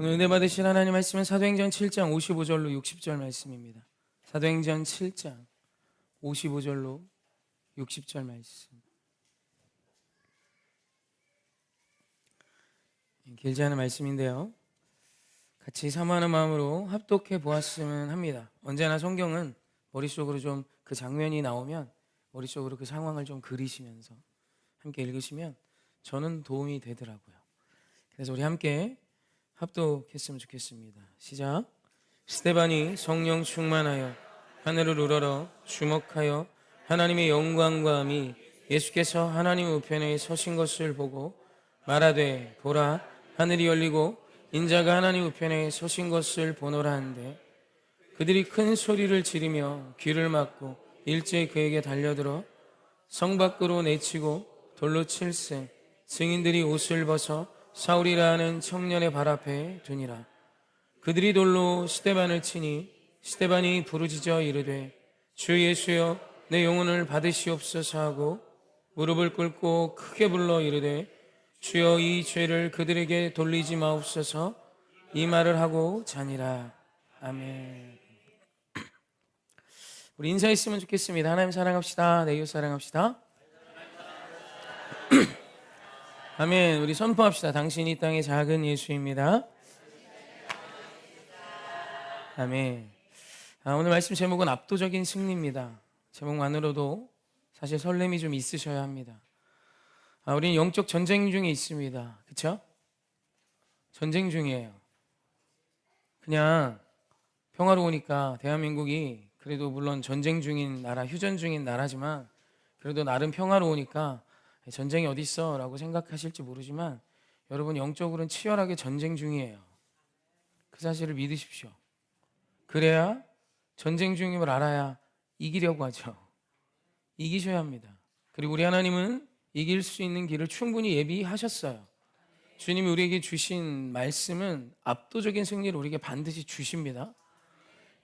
오늘 은혜 받으실 하나님 말씀은 사도행전 7장 55절로 60절 말씀입니다. 사도행전 7장 55절로 60절 말씀. 길지 않은 말씀인데요, 같이 사모하는 마음으로 합독해 보았으면 합니다. 언제나 성경은 머릿속으로 좀 그 장면이 나오면 머릿속으로 그 상황을 좀 그리시면서 함께 읽으시면 저는 도움이 되더라고요. 그래서 우리 함께 합독했으면 좋겠습니다. 시작. 스데반이 성령 충만하여 하늘을 우러러 주목하여 하나님의 영광과 함이 예수께서 하나님 우편에 서신 것을 보고 말하되 보라, 하늘이 열리고 인자가 하나님 우편에 서신 것을 보노라 하는데, 그들이 큰 소리를 지르며 귀를 막고 일제히 그에게 달려들어 성 밖으로 내치고 돌로 칠세 증인들이 옷을 벗어 사울이라 하는 청년의 발 앞에 두니라. 그들이 돌로 스데반을 치니 스데반이 부르짖어 이르되 주 예수여 내 영혼을 받으시옵소서 하고 무릎을 꿇고 크게 불러 이르되 주여 이 죄를 그들에게 돌리지 마옵소서, 이 말을 하고 자니라. 아멘. 우리 인사했으면 좋겠습니다. 하나님 사랑합시다. 내 이웃 사랑합시다. 아멘. 우리 선포합시다. 당신이 이 땅의 작은 예수입니다. 아멘. 오늘 말씀 제목은 압도적인 승리입니다. 제목만으로도 사실 설렘이 좀 있으셔야 합니다. 우리는 영적 전쟁 중에 있습니다. 그렇죠? 전쟁 중이에요. 그냥 평화로우니까 대한민국이 그래도 물론 전쟁 중인 나라, 휴전 중인 나라지만 그래도 나름 평화로우니까 전쟁이 어디 있어? 라고 생각하실지 모르지만 여러분, 영적으로는 치열하게 전쟁 중이에요. 그 사실을 믿으십시오. 그래야 전쟁 중임을 알아야 이기려고 하죠. 이기셔야 합니다. 그리고 우리 하나님은 이길 수 있는 길을 충분히 예비하셨어요. 주님이 우리에게 주신 말씀은 압도적인 승리를 우리에게 반드시 주십니다.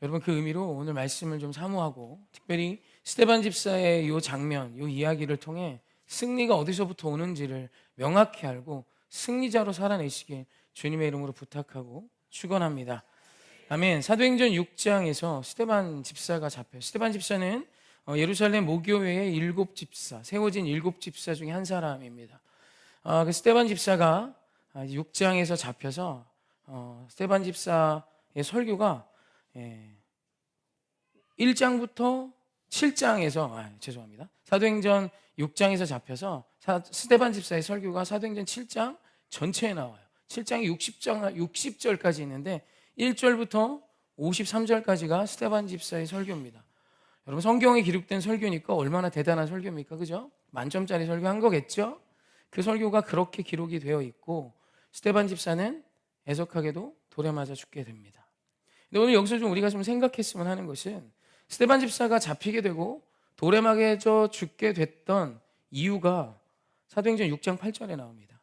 여러분, 그 의미로 오늘 말씀을 좀 사모하고, 특별히 스데반 집사의 이 장면, 이 이야기를 통해 승리가 어디서부터 오는지를 명확히 알고 승리자로 살아내시길 주님의 이름으로 부탁하고 축원합니다. 아멘. 사도행전 6장에서 스데반 집사가 잡혀요. 스데반 집사는 예루살렘 모교회의 7집사, 세워진 7집사 중에 한 사람입니다. 그 스데반 집사가 6장에서 잡혀서 스데반 집사의 설교가 1장부터 7장에서 죄송합니다. 사도행전 6장에서 잡혀서 스데반 집사의 설교가 사도행전 7장 전체에 나와요. 7장이 60절까지 있는데 1절부터 53절까지가 스데반 집사의 설교입니다. 여러분, 성경에 기록된 설교니까 얼마나 대단한 설교입니까? 그죠? 만점짜리 설교한 거겠죠? 그 설교가 그렇게 기록이 되어 있고 스데반 집사는 애석하게도 돌에 맞아 죽게 됩니다. 근데 오늘 여기서 좀 우리가 좀 생각했으면 하는 것은 스데반 집사가 잡히게 되고 돌에 맞아 죽게 됐던 이유가 사도행전 6장 8절에 나옵니다.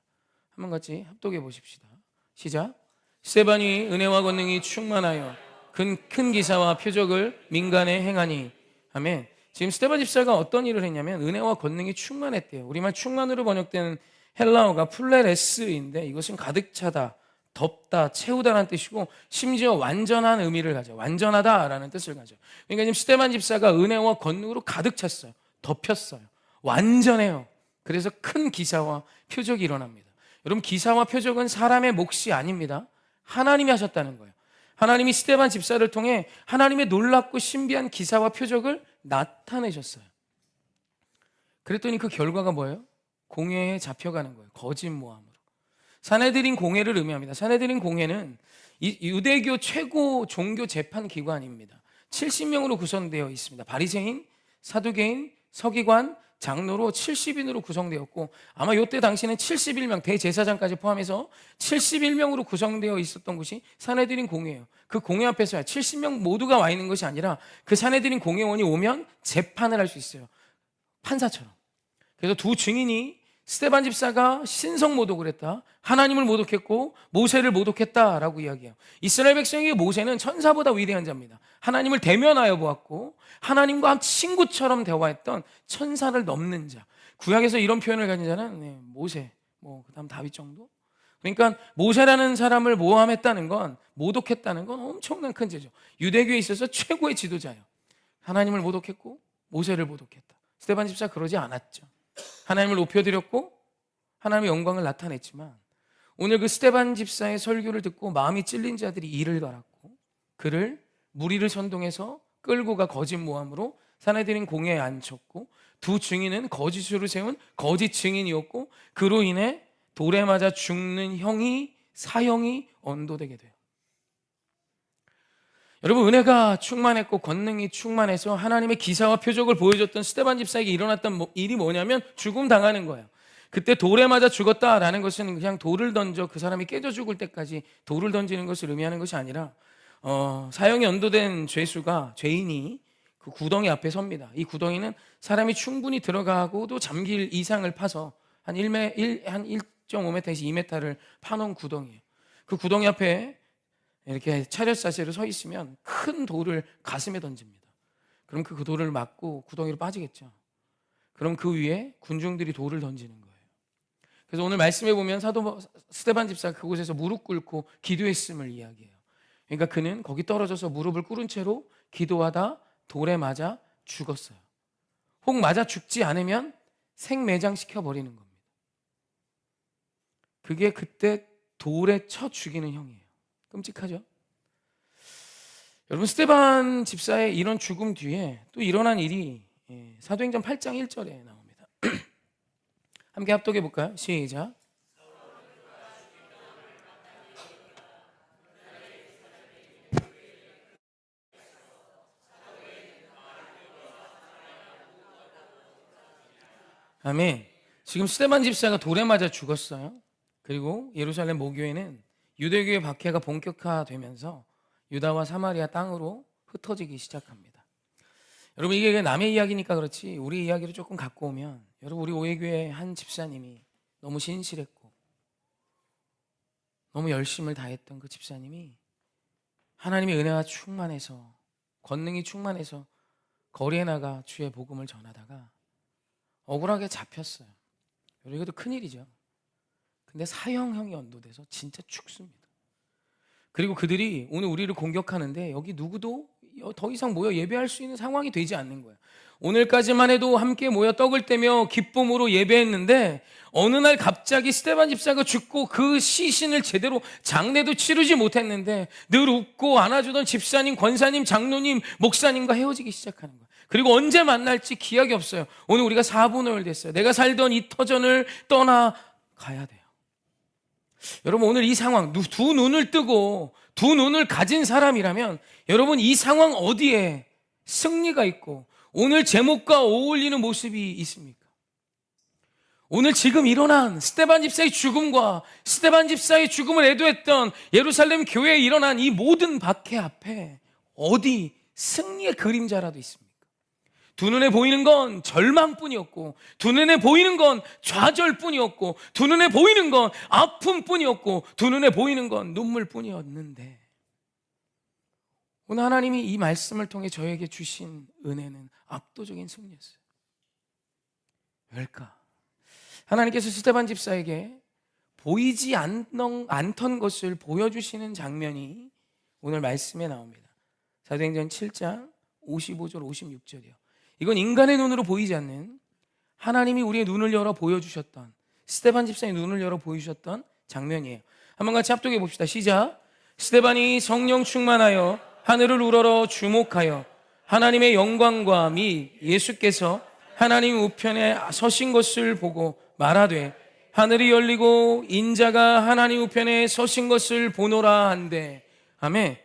한번 같이 합독해 보십시다. 시작. 스데반이 은혜와 권능이 충만하여 큰 기사와 표적을 민간에 행하니. 아멘. 지금 스데반 집사가 어떤 일을 했냐면 은혜와 권능이 충만했대요. 우리말 충만으로 번역된 헬라어가 플레레스인데 이것은 가득 차다, 덮다, 채우다라는 뜻이고 심지어 완전한 의미를 가져, 완전하다라는 뜻을 가져. 그러니까 지금 스데반 집사가 은혜와 권능으로 가득 찼어요. 덮였어요. 완전해요. 그래서 큰 기사와 표적이 일어납니다. 여러분, 기사와 표적은 사람의 몫이 아닙니다. 하나님이 하셨다는 거예요. 하나님이 스데반 집사를 통해 하나님의 놀랍고 신비한 기사와 표적을 나타내셨어요. 그랬더니 그 결과가 뭐예요? 공회에 잡혀가는 거예요. 거짓 모함으로. 사내들인 공회를 의미합니다. 사내들인 공회는 유대교 최고 종교 재판 기관입니다. 70명으로 구성되어 있습니다. 바리새인, 사두개인, 서기관, 장로로 70인으로 구성되었고, 아마 이때 당시는 71명, 대제사장까지 포함해서 71명으로 구성되어 있었던 곳이 사내들인 공회예요. 그 공회 앞에서야 70명 모두가 와 있는 것이 아니라 그 사내들인 공회원이 오면 재판을 할 수 있어요. 판사처럼. 그래서 두 증인이 스데반 집사가 신성 모독을 했다, 하나님을 모독했고 모세를 모독했다라고 이야기해요. 이스라엘 백성에게 모세는 천사보다 위대한 자입니다. 하나님을 대면하여 보았고 하나님과 친구처럼 대화했던 천사를 넘는 자. 구약에서 이런 표현을 가진 자는 모세, 그다음 다윗 정도. 그러니까 모세라는 사람을 모함했다는 건, 모독했다는 건 엄청난 큰 죄죠. 유대교에 있어서 최고의 지도자예요. 하나님을 모독했고 모세를 모독했다. 스데반 집사 그러지 않았죠. 하나님을 높여드렸고 하나님의 영광을 나타냈지만, 오늘 그 스데반 집사의 설교를 듣고 마음이 찔린 자들이 이를 갈았고 그를 무리를 선동해서 끌고 가 거짓 모함으로 사내들인 공회에 앉혔고, 두 증인은 거짓으로 세운 거짓 증인이었고, 그로 인해 돌에 맞아 죽는 사형이 언도되게 돼요. 여러분, 은혜가 충만했고 권능이 충만해서 하나님의 기사와 표적을 보여줬던 스데반 집사에게 일어났던 일이 뭐냐면 죽음 당하는 거예요. 그때 돌에 맞아 죽었다라는 것은 그냥 돌을 던져 그 사람이 깨져 죽을 때까지 돌을 던지는 것을 의미하는 것이 아니라, 사형이 언도된 죄인이 그 구덩이 앞에 섭니다. 이 구덩이는 사람이 충분히 들어가고도 잠길 이상을 파서 한 1.5m에서 2m를 파놓은 구덩이에요. 그 구덩이 앞에 이렇게 차렷 자세로 서 있으면 큰 돌을 가슴에 던집니다. 그럼 그 돌을 맞고 구덩이로 빠지겠죠. 그럼 그 위에 군중들이 돌을 던지는 거예요. 그래서 오늘 말씀해 보면 사도 스데반 집사가 그곳에서 무릎 꿇고 기도했음을 이야기해요. 그러니까 그는 거기 떨어져서 무릎을 꿇은 채로 기도하다 돌에 맞아 죽었어요. 혹 맞아 죽지 않으면 생매장시켜 버리는 겁니다. 그게 그때 돌에 쳐 죽이는 형이에요. 끔찍하죠? 여러분, 스데반 집사의 이런 죽음 뒤에 또 일어난 일이 사도행전 8장 1절에 나옵니다. 함께 합독해 볼까요? 시작. 아멘. 지금 스데반 집사가 돌에 맞아 죽었어요. 그리고 예루살렘 모교회는 유대교의 박해가 본격화되면서 유다와 사마리아 땅으로 흩어지기 시작합니다. 여러분, 이게 남의 이야기니까 그렇지 우리 이야기를 조금 갖고 오면, 여러분, 우리 오해교회 한 집사님이 너무 신실했고 너무 열심을 다했던 그 집사님이 하나님의 은혜가 충만해서, 권능이 충만해서 거리에 나가 주의 복음을 전하다가 억울하게 잡혔어요. 여러분, 이것도 큰일이죠. 근데 사형형이 언도돼서 진짜 죽습니다. 그리고 그들이 오늘 우리를 공격하는데 여기 누구도 더 이상 모여 예배할 수 있는 상황이 되지 않는 거예요. 오늘까지만 해도 함께 모여 떡을 떼며 기쁨으로 예배했는데 어느 날 갑자기 스데반 집사가 죽고 그 시신을 제대로 장례도 치르지 못했는데 늘 웃고 안아주던 집사님, 권사님, 장로님, 목사님과 헤어지기 시작하는 거예요. 그리고 언제 만날지 기약이 없어요. 오늘 우리가 4분의 1 됐어요. 내가 살던 이 터전을 떠나가야 돼요. 여러분, 오늘 이 상황, 두 눈을 뜨고 두 눈을 가진 사람이라면 여러분, 이 상황 어디에 승리가 있고 오늘 제목과 어울리는 모습이 있습니까? 오늘 지금 일어난 스데반 집사의 죽음과 스데반 집사의 죽음을 애도했던 예루살렘 교회에 일어난 이 모든 박해 앞에 어디 승리의 그림자라도 있습니까? 두 눈에 보이는 건 절망뿐이었고, 두 눈에 보이는 건 좌절뿐이었고, 두 눈에 보이는 건 아픔뿐이었고, 두 눈에 보이는 건 눈물뿐이었는데, 오늘 하나님이 이 말씀을 통해 저에게 주신 은혜는 압도적인 승리였어요. 왜일까? 하나님께서 스데반 집사에게 보이지 않던 것을 보여주시는 장면이 오늘 말씀에 나옵니다. 사도행전 7장 55절 56절이요. 이건 인간의 눈으로 보이지 않는 하나님이 우리의 눈을 열어 보여주셨던, 스데반 집사의 눈을 열어 보여주셨던 장면이에요. 한번 같이 합독해 봅시다. 시작. 스데반이 성령 충만하여 하늘을 우러러 주목하여 하나님의 영광과 및 예수께서 하나님 우편에 서신 것을 보고 말하되 하늘이 열리고 인자가 하나님 우편에 서신 것을 보노라 한대. 아멘.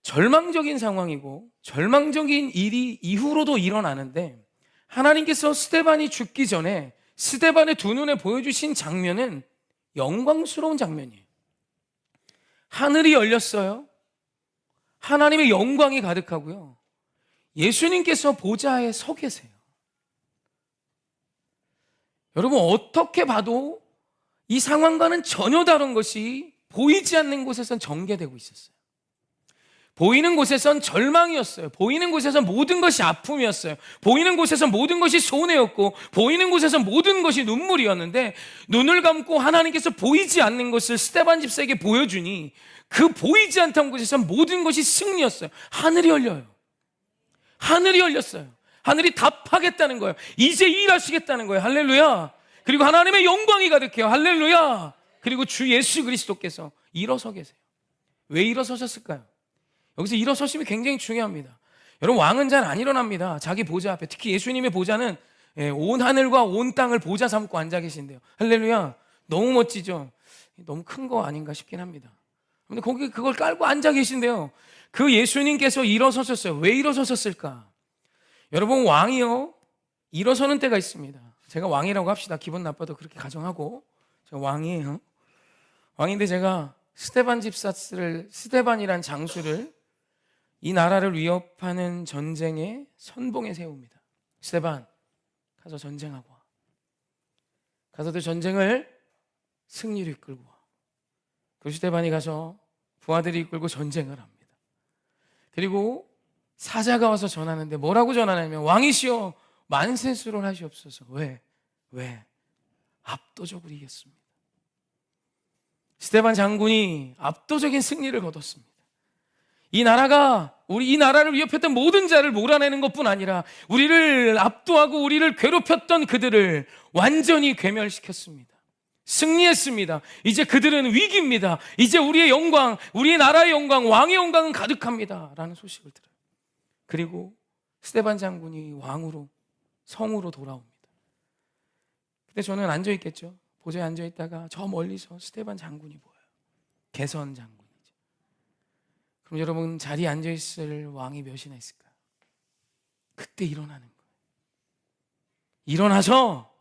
절망적인 상황이고 절망적인 일이 이후로도 일어나는데, 하나님께서 스데반이 죽기 전에 스데반의 두 눈에 보여주신 장면은 영광스러운 장면이에요. 하늘이 열렸어요. 하나님의 영광이 가득하고요, 예수님께서 보좌에 서 계세요. 여러분, 어떻게 봐도 이 상황과는 전혀 다른 것이 보이지 않는 곳에선 전개되고 있었어요. 보이는 곳에선 절망이었어요. 보이는 곳에선 모든 것이 아픔이었어요. 보이는 곳에선 모든 것이 손해였고, 보이는 곳에선 모든 것이 눈물이었는데, 눈을 감고 하나님께서 보이지 않는 것을 스데반 집사에게 보여주니 그 보이지 않던 곳에선 모든 것이 승리였어요. 하늘이 열려요. 하늘이 열렸어요. 하늘이 답하겠다는 거예요. 이제 일하시겠다는 거예요. 할렐루야. 그리고 하나님의 영광이 가득해요. 할렐루야. 그리고 주 예수 그리스도께서 일어서 계세요. 왜 일어서셨을까요? 여기서 일어서심이 굉장히 중요합니다. 여러분, 왕은 잘 안 일어납니다. 자기 보좌 앞에. 특히 예수님의 보좌는 온 하늘과 온 땅을 보좌 삼고 앉아 계신대요. 할렐루야. 너무 멋지죠? 너무 큰 거 아닌가 싶긴 합니다. 근데 거기 그걸 깔고 앉아 계신대요. 그 예수님께서 일어서셨어요. 왜 일어서셨을까? 여러분, 왕이요, 일어서는 때가 있습니다. 제가 왕이라고 합시다. 기분 나빠도 그렇게 가정하고. 제가 왕이에요. 왕인데 제가 스데반이란 장수를 이 나라를 위협하는 전쟁의 선봉에 세웁니다. 스데반, 가서 전쟁하고 와. 가서도 전쟁을 승리로 이끌고 와. 그 스데반이 가서 부하들이 이끌고 전쟁을 합니다. 그리고 사자가 와서 전하는데 뭐라고 전하냐면, 왕이시여 만세수를 하시옵소서. 왜? 압도적으로 이겼습니다. 스데반 장군이 압도적인 승리를 거뒀습니다. 이 나라를 위협했던 모든 자를 몰아내는 것뿐 아니라 우리를 압도하고 우리를 괴롭혔던 그들을 완전히 괴멸시켰습니다. 승리했습니다. 이제 그들은 위기입니다. 이제 우리의 영광, 우리의 나라의 영광, 왕의 영광은 가득합니다. 라는 소식을 들어요. 그리고 스데반 장군이 왕으로, 성으로 돌아옵니다. 근데 저는 앉아있겠죠. 보좌에 앉아있다가 저 멀리서 스데반 장군이 보여요. 개선 장군이죠. 그럼 여러분, 자리에 앉아있을 왕이 몇이나 있을까요? 그때 일어나는 거예요. 일어나서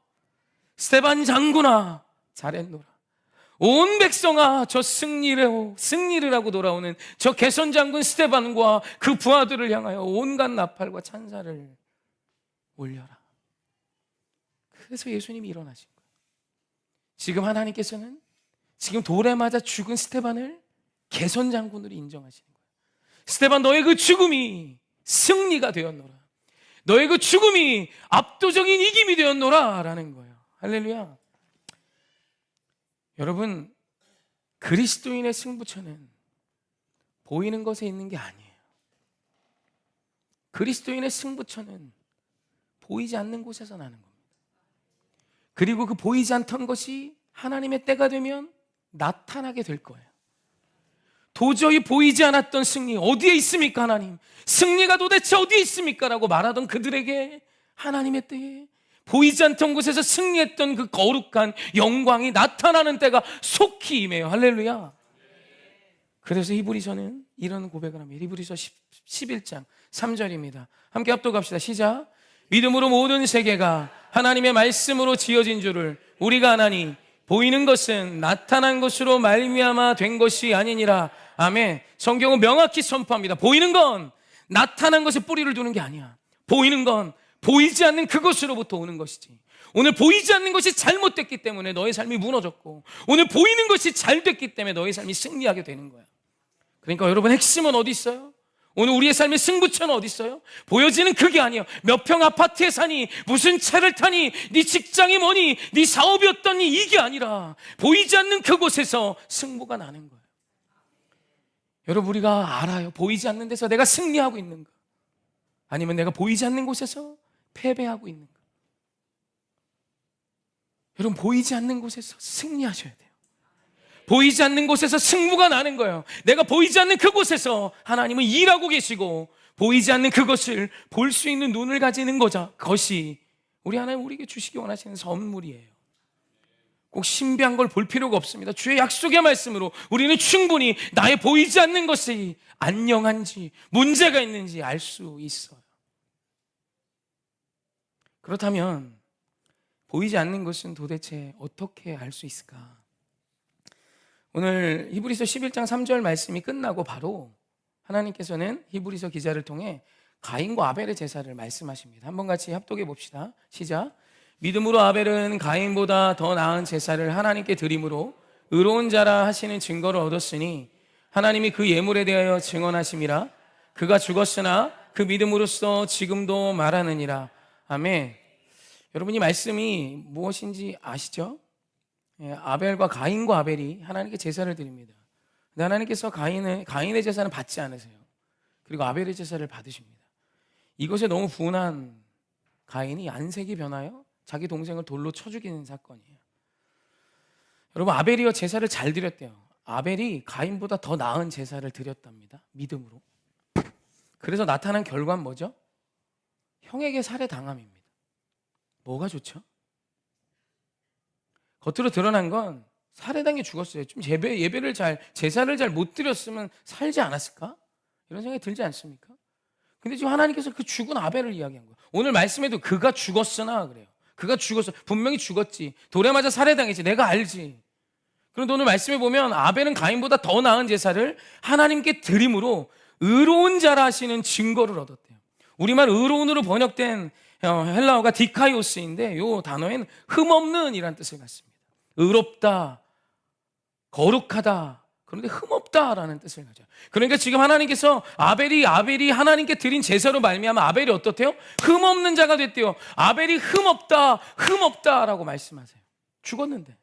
스데반 장군아 잘했노라. 온 백성아 저 승리를 하고 돌아오는 저 개선 장군 스데반과 그 부하들을 향하여 온갖 나팔과 찬사를 올려라. 그래서 예수님이 일어나신 거예요. 지금 하나님께서는 지금 돌에 맞아 죽은 스데반을 개선 장군으로 인정하시는 거예요. 스데반, 너의 그 죽음이 승리가 되었노라. 너의 그 죽음이 압도적인 이김이 되었노라 라는 거예요. 할렐루야. 여러분, 그리스도인의 승부처는 보이는 것에 있는 게 아니에요. 그리스도인의 승부처는 보이지 않는 곳에서 나는 겁니다. 그리고 그 보이지 않던 것이 하나님의 때가 되면 나타나게 될 거예요. 도저히 보이지 않았던 승리 어디에 있습니까? 하나님, 승리가 도대체 어디에 있습니까? 라고 말하던 그들에게 하나님의 때에 보이지 않던 곳에서 승리했던 그 거룩한 영광이 나타나는 때가 속히 임해요. 할렐루야. 그래서 히브리서는 이런 고백을 합니다. 히브리서 11장 3절입니다. 함께 합독합시다. 시작. 믿음으로 모든 세계가 하나님의 말씀으로 지어진 줄을 우리가 아나니 보이는 것은 나타난 것으로 말미암아 된 것이 아니니라. 아멘. 성경은 명확히 선포합니다. 보이는 건 나타난 것에 뿌리를 두는 게 아니야. 보이는 건 보이지 않는 그것으로부터 오는 것이지. 오늘 보이지 않는 것이 잘못됐기 때문에 너의 삶이 무너졌고, 오늘 보이는 것이 잘 됐기 때문에 너의 삶이 승리하게 되는 거야. 그러니까 여러분, 핵심은 어디 있어요? 오늘 우리의 삶의 승부처는 어디 있어요? 보여지는 그게 아니에요. 몇 평 아파트에 사니, 무슨 차를 타니, 네 직장이 뭐니, 네 사업이 어떠니, 이게 아니라 보이지 않는 그곳에서 승부가 나는 거예요. 여러분, 우리가 알아요. 보이지 않는 데서 내가 승리하고 있는가, 아니면 내가 보이지 않는 곳에서 패배하고 있는가. 여러분, 보이지 않는 곳에서 승리하셔야 돼요. 보이지 않는 곳에서 승부가 나는 거예요. 내가 보이지 않는 그곳에서 하나님은 일하고 계시고, 보이지 않는 그것을 볼 수 있는 눈을 가지는 것이 우리 하나님 우리에게 주시기 원하시는 선물이에요. 꼭 신비한 걸 볼 필요가 없습니다. 주의 약속의 말씀으로 우리는 충분히 나의 보이지 않는 것이 안녕한지 문제가 있는지 알 수 있어요. 그렇다면 보이지 않는 것은 도대체 어떻게 알 수 있을까? 오늘 히브리서 11장 3절 말씀이 끝나고 바로 하나님께서는 히브리서 기자를 통해 가인과 아벨의 제사를 말씀하십니다. 한번 같이 합독해 봅시다. 시작. 믿음으로 아벨은 가인보다 더 나은 제사를 하나님께 드림으로 의로운 자라 하시는 증거를 얻었으니 하나님이 그 예물에 대하여 증언하심이라. 그가 죽었으나 그 믿음으로써 지금도 말하느니라. 아멘. 여러분, 이 말씀이 무엇인지 아시죠? 아벨과 가인과 아벨이 하나님께 제사를 드립니다. 근데 하나님께서 가인의 제사는 받지 않으세요. 그리고 아벨의 제사를 받으십니다. 이것에 너무 분한 가인이 안색이 변하여 자기 동생을 돌로 쳐 죽이는 사건이에요. 여러분, 아벨이요 제사를 잘 드렸대요. 아벨이 가인보다 더 나은 제사를 드렸답니다. 믿음으로. 그래서 나타난 결과는 뭐죠? 형에게 살해당함입니다. 뭐가 좋죠? 겉으로 드러난 건 살해당해 죽었어요. 좀 제사를 잘 못 드렸으면 살지 않았을까? 이런 생각이 들지 않습니까? 근데 지금 하나님께서 그 죽은 아벨을 이야기한 거예요. 오늘 말씀에도 그가 죽었으나 그래요. 그가 죽었어. 분명히 죽었지. 돌에 맞아 살해당했지. 내가 알지. 그런데 오늘 말씀에 보면 아벨은 가인보다 더 나은 제사를 하나님께 드림으로 의로운 자라 하시는 증거를 얻었대요. 우리말 의로운으로 번역된 헬라어가 디카이오스인데 이 단어에는 흠없는 이란 뜻을 갖습니다. 의롭다, 거룩하다, 그런데 흠없다라는 뜻을 가져요. 그러니까 지금 하나님께서 아벨이 하나님께 드린 제사로 말미암아 아벨이 어떻대요? 흠없는 자가 됐대요. 아벨이 흠없다라고 말씀하세요. 죽었는데.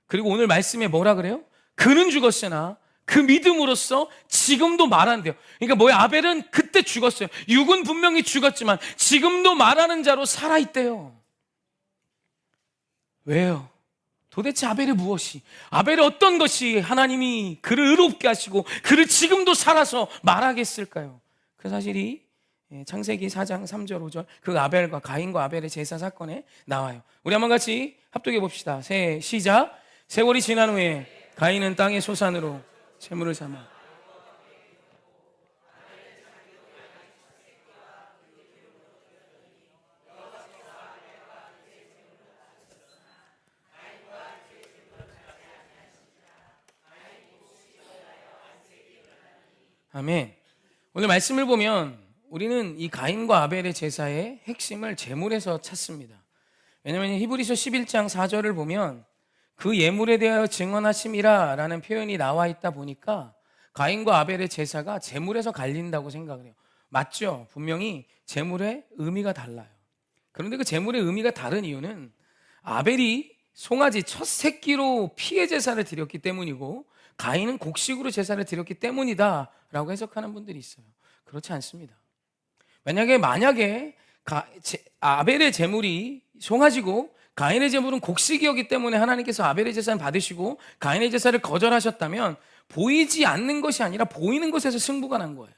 그리고 오늘 말씀에 뭐라 그래요? 그는 죽었으나 그 믿음으로써 지금도 말한대요. 그러니까 뭐야? 아벨은 그때 죽었어요. 육은 분명히 죽었지만 지금도 말하는 자로 살아있대요. 왜요? 도대체 아벨의 무엇이, 아벨의 어떤 것이 하나님이 그를 의롭게 하시고 그를 지금도 살아서 말하겠을까요? 그 사실이 창세기 4장 3절 5절 그 아벨과 가인과 아벨의 제사 사건에 나와요. 우리 한번 같이 합독해 봅시다. 시작. 세월이 지난 후에 가인은 땅의 소산으로 제물을 삼아 아멘. 오늘 말씀을 보면 우리는 이 가인과 아벨의 제사의 핵심을 제물에서 찾습니다. 왜냐하면 히브리서 11장 4절을 보면 그 예물에 대하여 증언하심이라 라는 표현이 나와 있다 보니까 가인과 아벨의 제사가 제물에서 갈린다고 생각을 해요. 맞죠? 분명히 제물의 의미가 달라요. 그런데 그 제물의 의미가 다른 이유는 아벨이 송아지 첫 새끼로 피의 제사를 드렸기 때문이고 가인은 곡식으로 제사를 드렸기 때문이다 라고 해석하는 분들이 있어요. 그렇지 않습니다. 만약에 아벨의 제물이 송아지고 가인의 제물은 곡식이었기 때문에 하나님께서 아벨의 제사를 받으시고 가인의 제사를 거절하셨다면 보이지 않는 것이 아니라 보이는 것에서 승부가 난 거예요.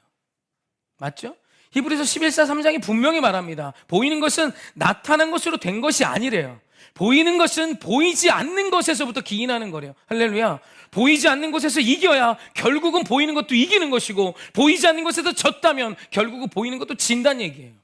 맞죠? 히브리서 11사 3장이 분명히 말합니다. 보이는 것은 나타난 것으로 된 것이 아니래요. 보이는 것은 보이지 않는 것에서부터 기인하는 거래요. 할렐루야. 보이지 않는 것에서 이겨야 결국은 보이는 것도 이기는 것이고, 보이지 않는 것에서 졌다면 결국은 보이는 것도 진다는 얘기예요.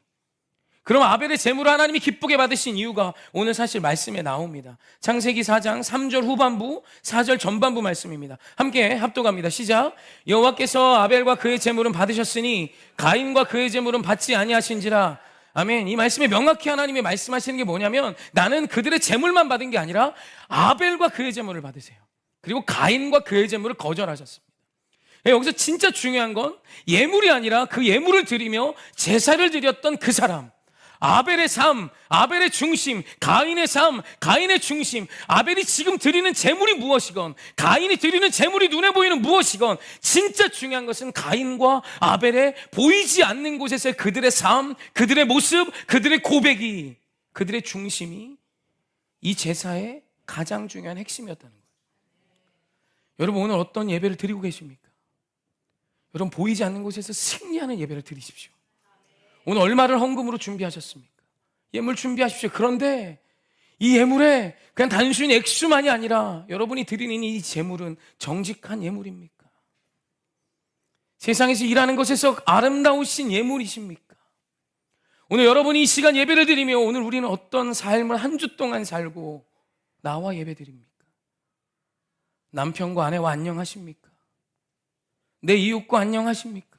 그럼 아벨의 제물을 하나님이 기쁘게 받으신 이유가 오늘 사실 말씀에 나옵니다. 창세기 4장 3절 후반부 4절 전반부 말씀입니다. 함께 합독합니다. 시작. 여호와께서 아벨과 그의 제물은 받으셨으니 가인과 그의 제물은 받지 아니하신지라. 아멘. 이 말씀에 명확히 하나님이 말씀하시는 게 뭐냐면 나는 그들의 제물만 받은 게 아니라 아벨과 그의 제물을 받으세요. 그리고 가인과 그의 제물을 거절하셨습니다. 여기서 진짜 중요한 건 예물이 아니라 그 예물을 드리며 제사를 드렸던 그 사람, 아벨의 삶, 아벨의 중심, 가인의 삶, 가인의 중심, 아벨이 지금 드리는 제물이 무엇이건, 가인이 드리는 제물이 눈에 보이는 무엇이건, 진짜 중요한 것은 가인과 아벨의 보이지 않는 곳에서의 그들의 삶, 그들의 모습, 그들의 고백이, 그들의 중심이 이 제사의 가장 중요한 핵심이었다는 거예요. 여러분, 오늘 어떤 예배를 드리고 계십니까? 여러분, 보이지 않는 곳에서 승리하는 예배를 드리십시오. 오늘 얼마를 헌금으로 준비하셨습니까? 예물 준비하십시오. 그런데 이 예물에 그냥 단순히 액수만이 아니라 여러분이 드리는 이 제물은 정직한 예물입니까? 세상에서 일하는 것에서 아름다우신 예물이십니까? 오늘 여러분이 이 시간 예배를 드리며 오늘 우리는 어떤 삶을 한 주 동안 살고 나와 예배 드립니까? 남편과 아내와 안녕하십니까? 내 이웃과 안녕하십니까?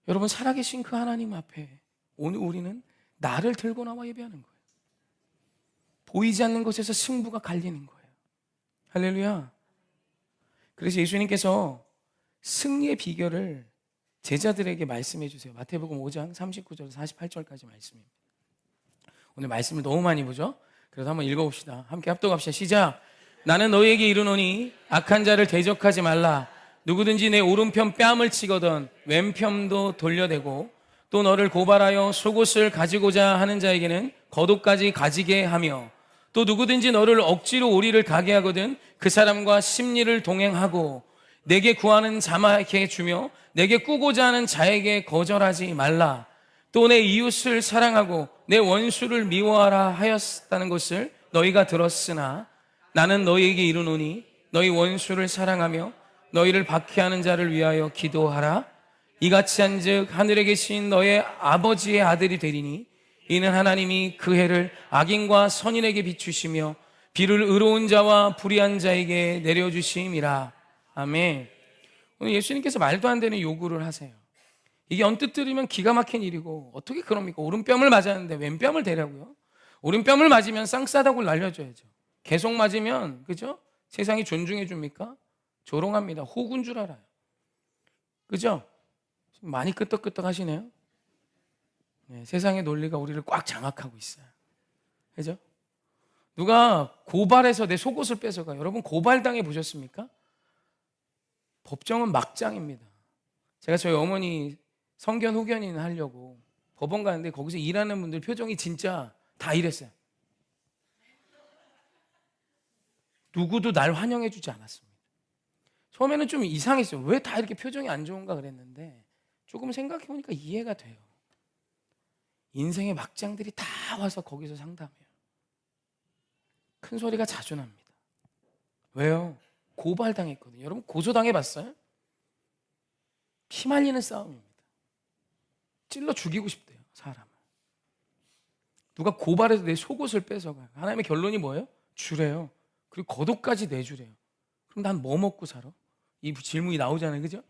여러분, 살아계신 그 하나님 앞에 오늘 우리는 나를 들고 나와 예배하는 거예요. 보이지 않는 곳에서 승부가 갈리는 거예요. 할렐루야. 그래서 예수님께서 승리의 비결을 제자들에게 말씀해 주세요. 마태복음 5장 39절에서 48절까지 말씀입니다. 오늘 말씀을 너무 많이 보죠? 그래서 한번 읽어봅시다. 함께 합독합시다. 시작. 나는 너희에게 이르노니 악한 자를 대적하지 말라. 누구든지 내 오른편 뺨을 치거든 왼편도 돌려대고 또 너를 고발하여 속옷을 가지고자 하는 자에게는 겉옷까지 가지게 하며 또 누구든지 너를 억지로 오리를 가게 하거든 그 사람과 심리를 동행하고 내게 구하는 자마에게 주며 내게 꾸고자 하는 자에게 거절하지 말라. 또 내 이웃을 사랑하고 내 원수를 미워하라 하였다는 것을 너희가 들었으나 나는 너희에게 이르노니 너희 원수를 사랑하며 너희를 박해하는 자를 위하여 기도하라. 이같이 한즉 하늘에 계신 너의 아버지의 아들이 되리니 이는 하나님이 그 해를 악인과 선인에게 비추시며 비를 의로운 자와 불의한 자에게 내려주심이라. 아멘. 오늘 예수님께서 말도 안 되는 요구를 하세요. 이게 언뜻 들으면 기가 막힌 일이고 어떻게 그럽니까? 오른뺨을 맞았는데 왼뺨을 대라고요? 오른뺨을 맞으면 쌍싸다고 날려줘야죠. 계속 맞으면 그죠? 세상이 존중해 줍니까? 조롱합니다. 호구인 줄 알아요. 그죠? 많이 끄떡끄떡 하시네요. 네, 세상의 논리가 우리를 꽉 장악하고 있어요. 그죠? 누가 고발해서 내 속옷을 뺏어가요. 여러분 고발당해 보셨습니까? 법정은 막장입니다. 제가 저희 어머니 성견 후견인 하려고 법원 가는데 거기서 일하는 분들 표정이 진짜 다 이랬어요. 누구도 날 환영해 주지 않았습니다. 처음에는 좀 이상했어요. 왜 다 이렇게 표정이 안 좋은가 그랬는데 조금 생각해 보니까 이해가 돼요. 인생의 막장들이 다 와서 거기서 상담해요. 큰 소리가 자주 납니다. 왜요? 고발당했거든요. 여러분 고소당해봤어요? 피 말리는 싸움입니다. 찔러 죽이고 싶대요, 사람을. 누가 고발해서 내 속옷을 뺏어가요. 하나님의 결론이 뭐예요? 주래요. 그리고 겉옷까지 내주래요. 그럼 난 뭐 먹고 살아? 이 질문이 나오잖아요, 그죠?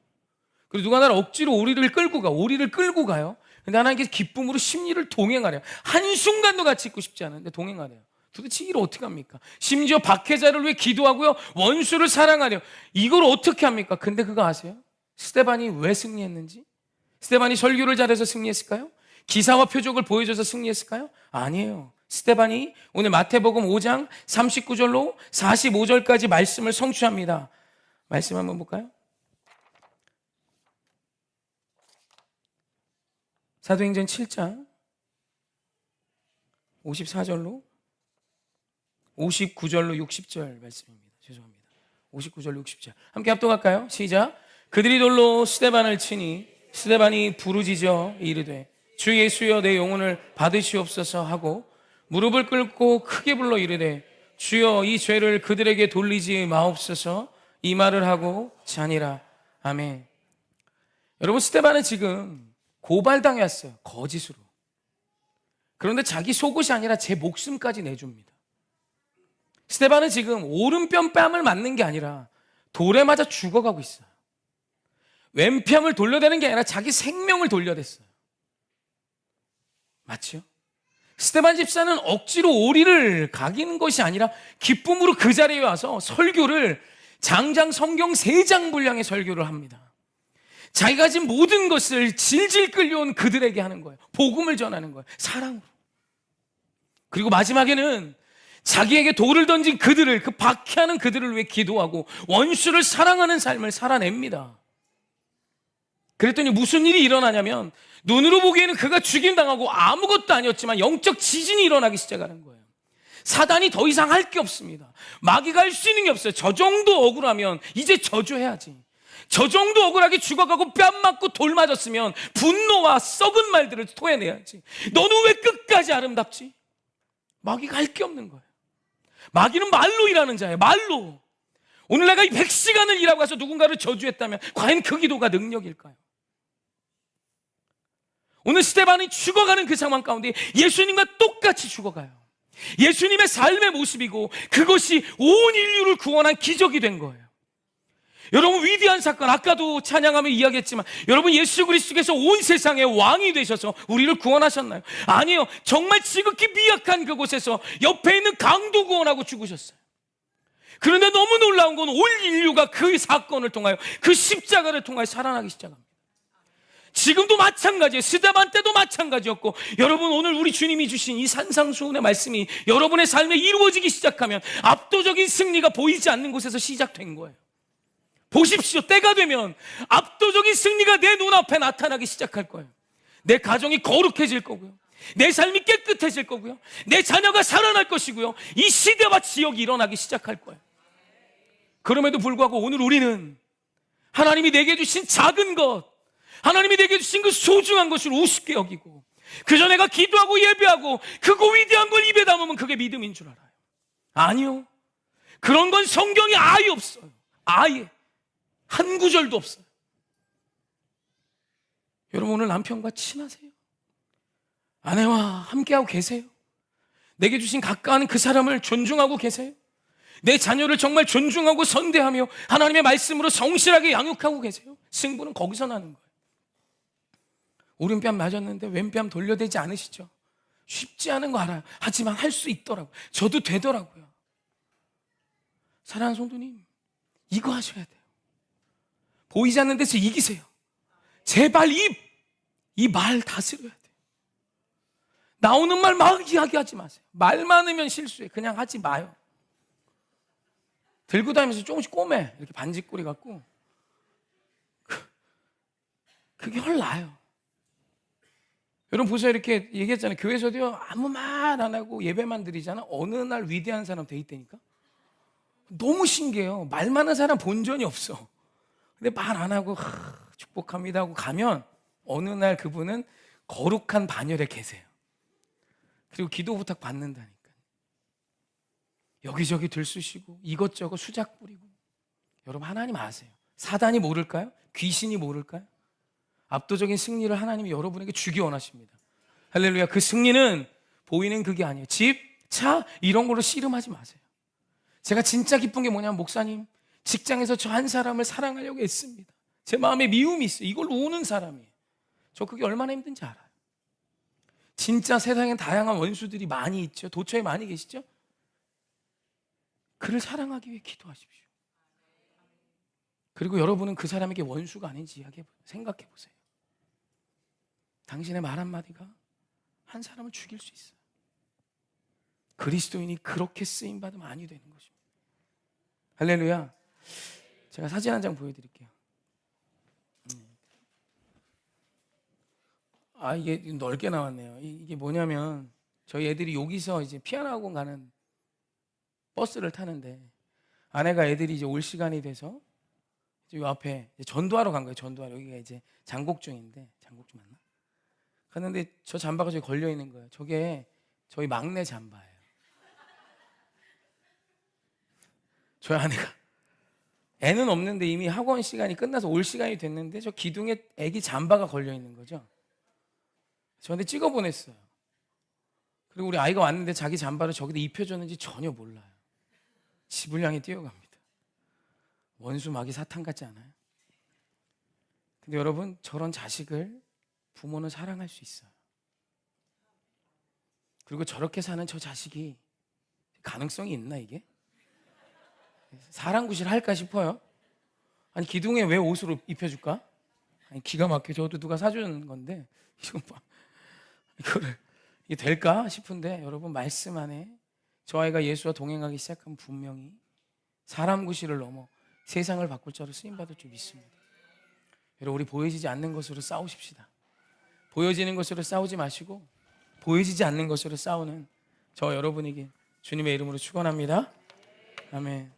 그리고 누가 나를 억지로 오리를 끌고 가요. 근데 하나님께서 기쁨으로 심리를 동행하래요. 한순간도 같이 있고 싶지 않은데 동행하래요. 도대체 이걸 어떻게 합니까? 심지어 박해자를 위해 기도하고요, 원수를 사랑하래요. 이걸 어떻게 합니까? 근데 그거 아세요? 스데반이 왜 승리했는지? 스데반이 설교를 잘해서 승리했을까요? 기사와 표적을 보여줘서 승리했을까요? 아니에요. 스데반이 오늘 마태복음 5장 39절로 45절까지 말씀을 성취합니다. 말씀 한번 볼까요? 사도행전 7장 54절로 59절로 60절 말씀입니다. 죄송합니다. 59절로 60절 함께 합독할까요? 시작. 그들이 돌로 스데반을 치니 스데반이 부르짖어 이르되 주 예수여 내 영혼을 받으시옵소서 하고 무릎을 꿇고 크게 불러 이르되 주여 이 죄를 그들에게 돌리지 마옵소서 이 말을 하고 자니라. 아멘. 여러분 스데반은 지금 고발당했어요. 거짓으로. 그런데 자기 속옷이 아니라 제 목숨까지 내줍니다. 스데반은 지금 오른편 뺨을 맞는 게 아니라 돌에 맞아 죽어가고 있어요. 왼편을 돌려대는 게 아니라 자기 생명을 돌려댔어요. 맞죠? 스데반 집사는 억지로 오리를 가기는 것이 아니라 기쁨으로 그 자리에 와서 설교를 장장 성경 3장 분량의 설교를 합니다. 자기가 가진 모든 것을 질질 끌려온 그들에게 하는 거예요. 복음을 전하는 거예요. 사랑으로. 그리고 마지막에는 자기에게 돌을 던진 그들을, 그 박해하는 그들을 위해 기도하고 원수를 사랑하는 삶을 살아냅니다. 그랬더니 무슨 일이 일어나냐면 눈으로 보기에는 그가 죽임당하고 아무것도 아니었지만 영적 지진이 일어나기 시작하는 거예요. 사단이 더 이상 할 게 없습니다. 마귀가 할 수 있는 게 없어요. 저 정도 억울하면 이제 저주해야지. 저 정도 억울하게 죽어가고 뺨 맞고 돌 맞았으면 분노와 썩은 말들을 토해내야지. 너는 왜 끝까지 아름답지? 마귀가 할 게 없는 거예요. 마귀는 말로 일하는 자예요. 말로. 오늘 내가 이 100시간을 일하고 가서 누군가를 저주했다면 과연 그 기도가 능력일까요? 오늘 스데반이 죽어가는 그 상황 가운데 예수님과 똑같이 죽어가요. 예수님의 삶의 모습이고 그것이 온 인류를 구원한 기적이 된 거예요. 여러분 위대한 사건, 아까도 찬양하며 이야기했지만 여러분 예수 그리스도께서 온 세상의 왕이 되셔서 우리를 구원하셨나요? 아니요. 정말 지극히 미약한 그곳에서 옆에 있는 강도 구원하고 죽으셨어요. 그런데 너무 놀라운 건 올 인류가 그 사건을 통하여, 그 십자가를 통하여 살아나기 시작합니다. 지금도 마찬가지예요. 스데반 때도 마찬가지였고, 여러분 오늘 우리 주님이 주신 이 산상수훈의 말씀이 여러분의 삶에 이루어지기 시작하면 압도적인 승리가 보이지 않는 곳에서 시작된 거예요. 보십시오. 때가 되면 압도적인 승리가 내 눈앞에 나타나기 시작할 거예요. 내 가정이 거룩해질 거고요, 내 삶이 깨끗해질 거고요, 내 자녀가 살아날 것이고요, 이 시대와 지역이 일어나기 시작할 거예요. 그럼에도 불구하고 오늘 우리는 하나님이 내게 주신 작은 것, 하나님이 내게 주신 그 소중한 것을 우습게 여기고, 그저 내가 기도하고 예배하고 그거 위대한 걸 입에 담으면 그게 믿음인 줄 알아요. 아니요, 그런 건 성경에 아예 없어요. 아예 한 구절도 없어요. 여러분 오늘 남편과 친하세요? 아내와 함께하고 계세요? 내게 주신 가까운 그 사람을 존중하고 계세요? 내 자녀를 정말 존중하고 선대하며 하나님의 말씀으로 성실하게 양육하고 계세요? 승부는 거기서 나는 거예요. 오른뺨 맞았는데 왼뺨 돌려대지 않으시죠? 쉽지 않은 거 알아요. 하지만 할 수 있더라고요. 저도 되더라고요. 사랑하는 성도님, 이거 하셔야 돼요. 보이지 않는 데서 이기세요. 제발 이 말 다스려야 돼요. 나오는 말 막 이야기하지 마세요. 말 많으면 실수해. 그냥 하지 마요. 들고 다니면서 조금씩 꼬매. 이렇게 반지꼬리 갖고. 그게 훨 나아요. 여러분 보세요. 이렇게 얘기했잖아요. 교회에서도요, 아무 말 안 하고 예배만 드리잖아. 어느 날 위대한 사람 돼 있다니까. 너무 신기해요. 말 많은 사람 본 적이 없어. 근데 말 안 하고 축복합니다 하고 가면 어느 날 그분은 거룩한 반열에 계세요. 그리고 기도 부탁 받는다니까. 여기저기 들쑤시고 이것저것 수작 부리고. 여러분 하나님 아세요? 사단이 모를까요? 귀신이 모를까요? 압도적인 승리를 하나님이 여러분에게 주기 원하십니다. 할렐루야. 그 승리는 보이는 그게 아니에요. 집, 차 이런 걸로 씨름하지 마세요. 제가 진짜 기쁜 게 뭐냐면, 목사님 직장에서 저 한 사람을 사랑하려고 했습니다. 제 마음에 미움이 있어요. 이걸로 우는 사람이에요. 저 그게 얼마나 힘든지 알아요. 진짜 세상엔 다양한 원수들이 많이 있죠. 도처에 많이 계시죠? 그를 사랑하기 위해 기도하십시오. 그리고 여러분은 그 사람에게 원수가 아닌지 생각해 보세요. 당신의 말 한마디가 한 사람을 죽일 수 있어요. 그리스도인이 그렇게 쓰임받으면 아니 되는 것입니다. 할렐루야. 제가 사진 한 장 보여드릴게요. 이게 넓게 나왔네요. 이게 뭐냐면, 저희 애들이 여기서 이제 피아노 학원 가는 버스를 타는데, 아내가 애들이 이제 올 시간이 돼서 이 앞에 전도하러 간 거예요. 전도하러. 여기가 이제 장곡중인데, 장곡중 맞나? 갔는데 저 잠바가 저기 걸려 있는 거예요. 저게 저희 막내 잠바예요. 저희 아내가, 애는 없는데 이미 학원 시간이 끝나서 올 시간이 됐는데 저 기둥에 애기 잠바가 걸려 있는 거죠. 저한테 찍어 보냈어요. 그리고 우리 아이가 왔는데 자기 잠바를 저기다 입혀줬는지 전혀 몰라요. 집을 향해 뛰어갑니다. 원수 마귀 사탄 같지 않아요? 근데 여러분, 저런 자식을 부모는 사랑할 수 있어요. 그리고 저렇게 사는 저 자식이 가능성이 있나 이게? 사랑구실 할까 싶어요. 아니 기둥에 왜 옷으로 입혀줄까? 아니 기가 막혀. 저도 누가 사주는 건데 이게 될까 싶은데, 여러분 말씀 안에 저 아이가 예수와 동행하기 시작하면 분명히 사람 구실을 넘어 세상을 바꿀 자로 쓰임받을 줄 믿습니다. 여러분 우리 보여지지 않는 것으로 싸우십시다. 보여지는 것으로 싸우지 마시고 보여지지 않는 것으로 싸우는 저 여러분에게 주님의 이름으로 축원합니다. 아멘.